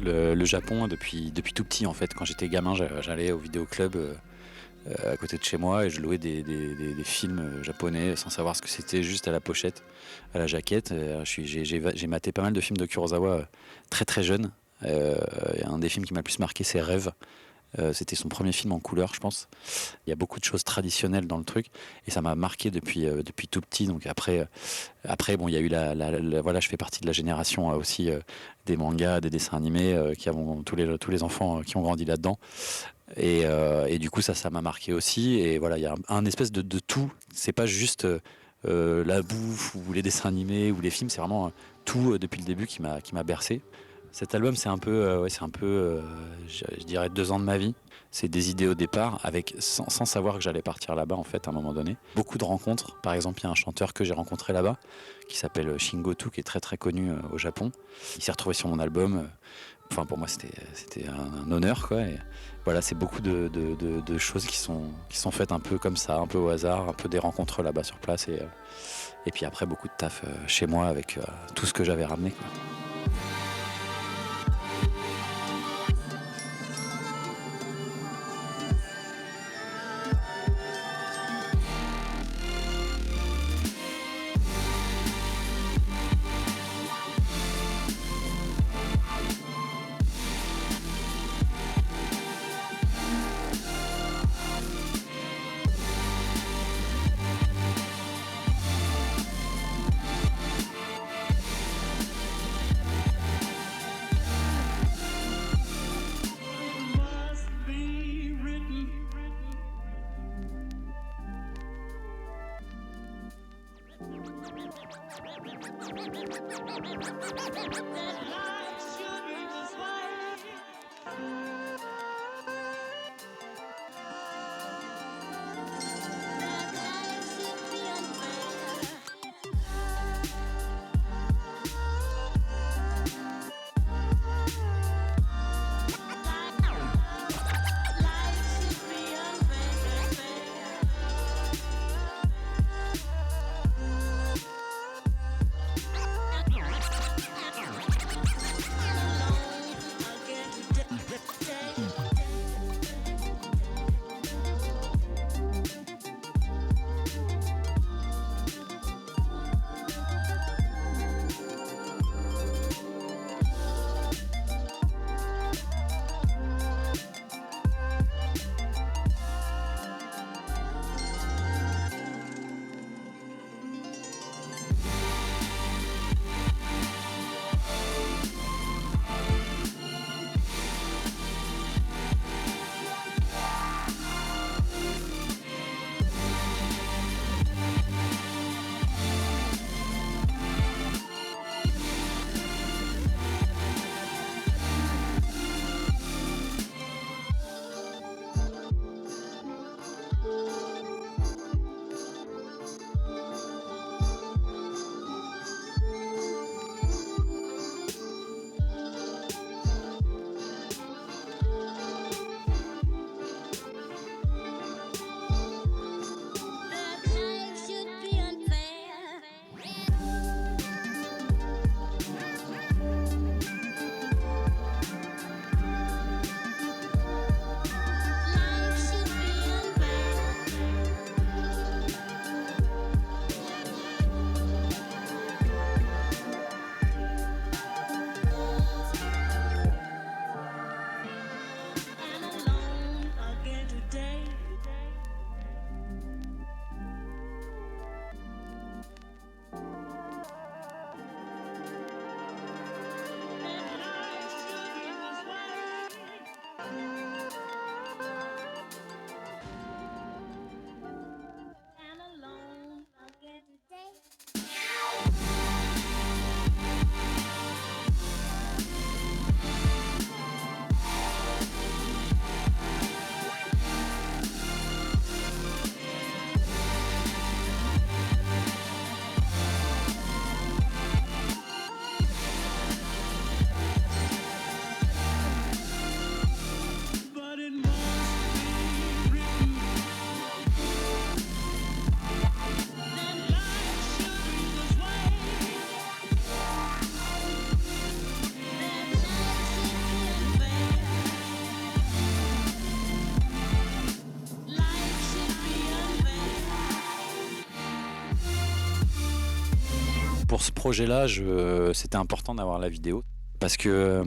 le Japon depuis tout petit en fait. Quand j'étais gamin, j'allais au vidéoclub à côté de chez moi et je louais des films japonais sans savoir ce que c'était, juste à la pochette, à la jaquette. J'ai maté pas mal de films de Kurosawa très très jeune. Et un des films qui m'a le plus marqué, c'est Rêve. C'était son premier film en couleur, je pense. Il y a beaucoup de choses traditionnelles dans le truc et ça m'a marqué depuis tout petit. Donc après bon, il y a eu voilà, je fais partie de la génération aussi des mangas, des dessins animés qui avons tous les enfants qui ont grandi là-dedans. Et du coup ça m'a marqué aussi. Et voilà, il y a un espèce de tout. C'est pas juste la bouffe ou les dessins animés ou les films. C'est vraiment tout depuis le début qui m'a bercé. Cet album, c'est un peu, je dirais 2 ans de ma vie. C'est des idées au départ, sans savoir que j'allais partir là-bas en fait à un moment donné. Beaucoup de rencontres. Par exemple, il y a un chanteur que j'ai rencontré là-bas qui s'appelle Shingotu, qui est très très connu au Japon. Il s'est retrouvé sur mon album. Enfin, pour moi, c'était un honneur, quoi. Et voilà, c'est beaucoup de choses qui sont faites un peu comme ça, un peu au hasard, un peu des rencontres là-bas sur place, et puis après beaucoup de taf chez moi avec tout ce que j'avais ramené, quoi. ce projet-là, c'était important d'avoir la vidéo parce que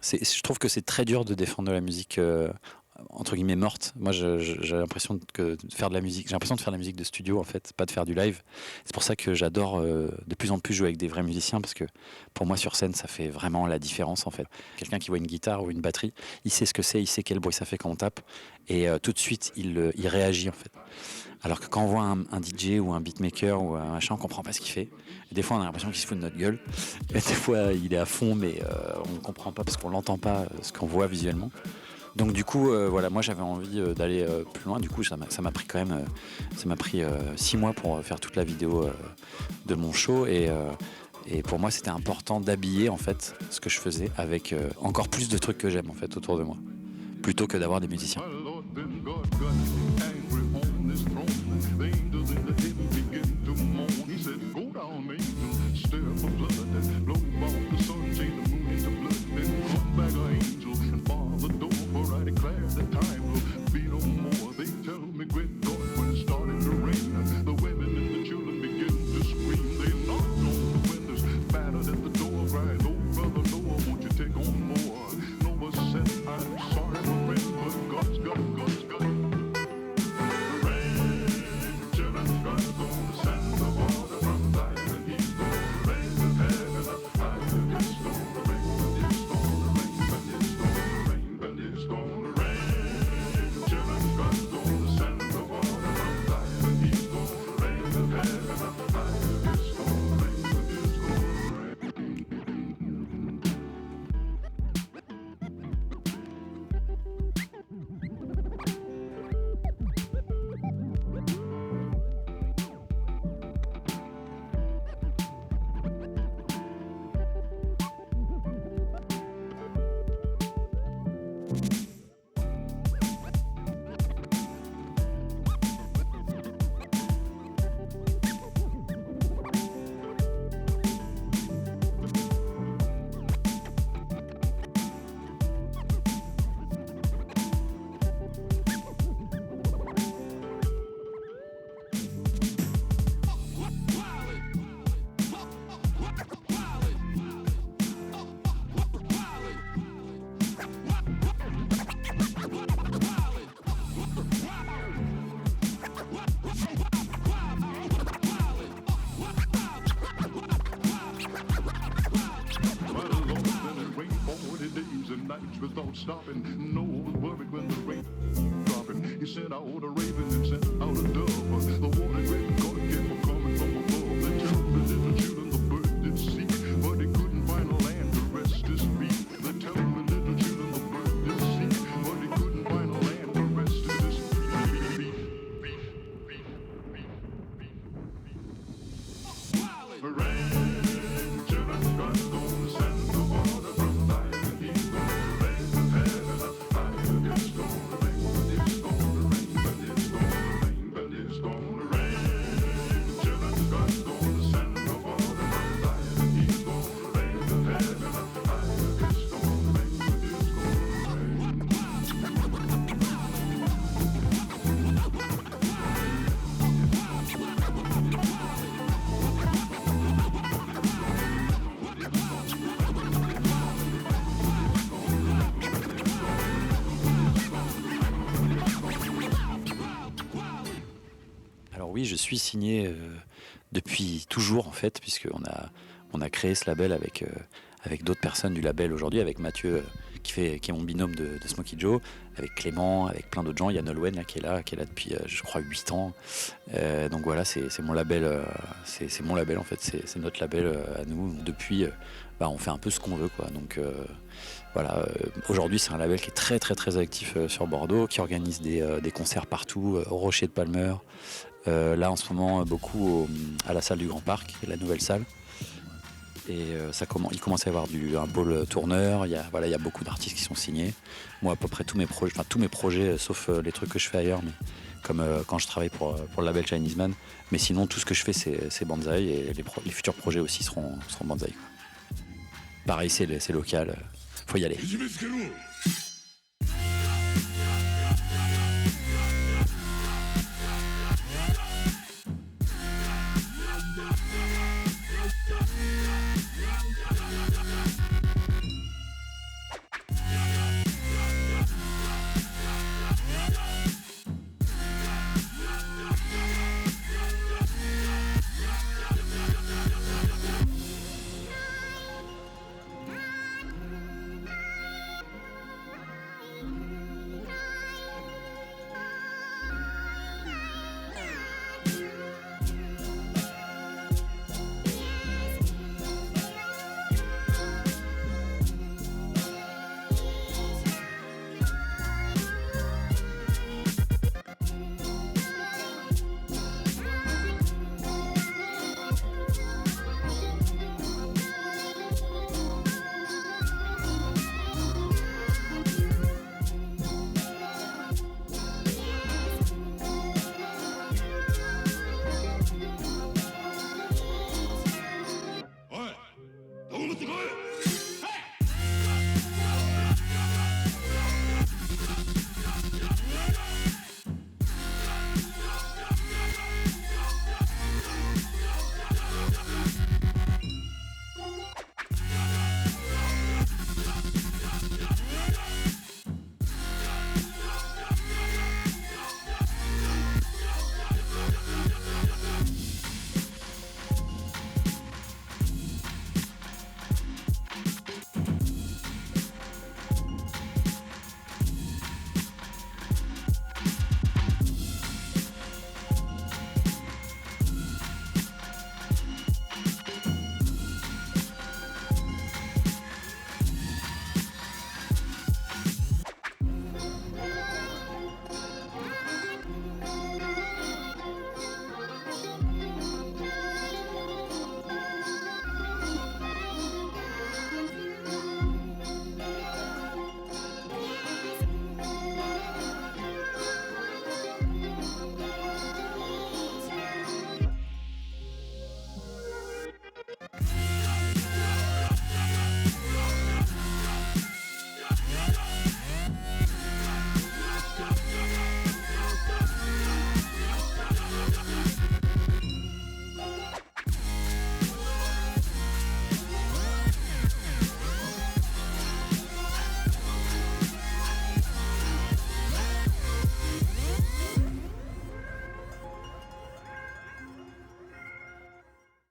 je trouve que c'est très dur de défendre de la musique entre guillemets morte. Moi, j'ai l'impression de faire de la musique. J'ai l'impression de faire de la musique de studio en fait, pas de faire du live. C'est pour ça que j'adore de plus en plus jouer avec des vrais musiciens parce que pour moi sur scène, ça fait vraiment la différence en fait. Quelqu'un qui voit une guitare ou une batterie, il sait ce que c'est, il sait quel bruit ça fait quand on tape et tout de suite il réagit en fait. Alors que quand on voit un DJ ou un beatmaker ou un machin, on comprend pas ce qu'il fait. Et des fois, on a l'impression qu'il se fout de notre gueule. Et des fois, il est à fond, mais on comprend pas parce qu'on l'entend pas ce qu'on voit visuellement. Donc du coup, voilà, moi j'avais envie d'aller plus loin. Du coup, ça m'a pris quand même, 6 mois pour faire toute la vidéo de mon show. Et pour moi, c'était important d'habiller en fait ce que je faisais avec encore plus de trucs que j'aime en fait autour de moi, plutôt que d'avoir des musiciens. Stopping, no was worried when the rain dropping. He sent out a raven and sent out a dove. The water great God came for coming from above. They tell the little children the bird did seek, but he couldn't find a land to rest his feet. They tell the little children the bird did seek, but he couldn't find a land to rest his feet. Rain, children, God's gonna send the water from life, and he's gonna rain from heaven up high. It's gonna rain, but it's gonna rain, but it's gonna rain, but it's gonna rain. Children, God's gonna send the water from life, and he's gonna rain from heaven up high. It's gonna rain, but it's Alors oui, je suis signé depuis toujours en fait, puisqu'on a créé ce label avec d'autres personnes du label aujourd'hui, avec Mathieu qui est mon binôme de Smokey Joe, avec Clément, avec plein d'autres gens. Il y a Nolwenn là, qui est là depuis je crois 8 ans. Donc voilà, c'est mon label, c'est mon label en fait, c'est notre label à nous. Depuis, on fait un peu ce qu'on veut quoi. Donc voilà, aujourd'hui c'est un label qui est très très très actif sur Bordeaux, qui organise des concerts partout, au Rocher de Palmer. Là en ce moment beaucoup à la salle du Grand Parc, la nouvelle salle. Et il commence à y avoir un pôle tourneur, il y a beaucoup d'artistes qui sont signés. Moi à peu près tous mes projets, sauf les trucs que je fais ailleurs, mais comme quand je travaille pour le label Chinese Man. Mais sinon tout ce que je fais c'est Banzai, et les futurs projets aussi seront Banzai quoi. Pareil c'est local, faut y aller.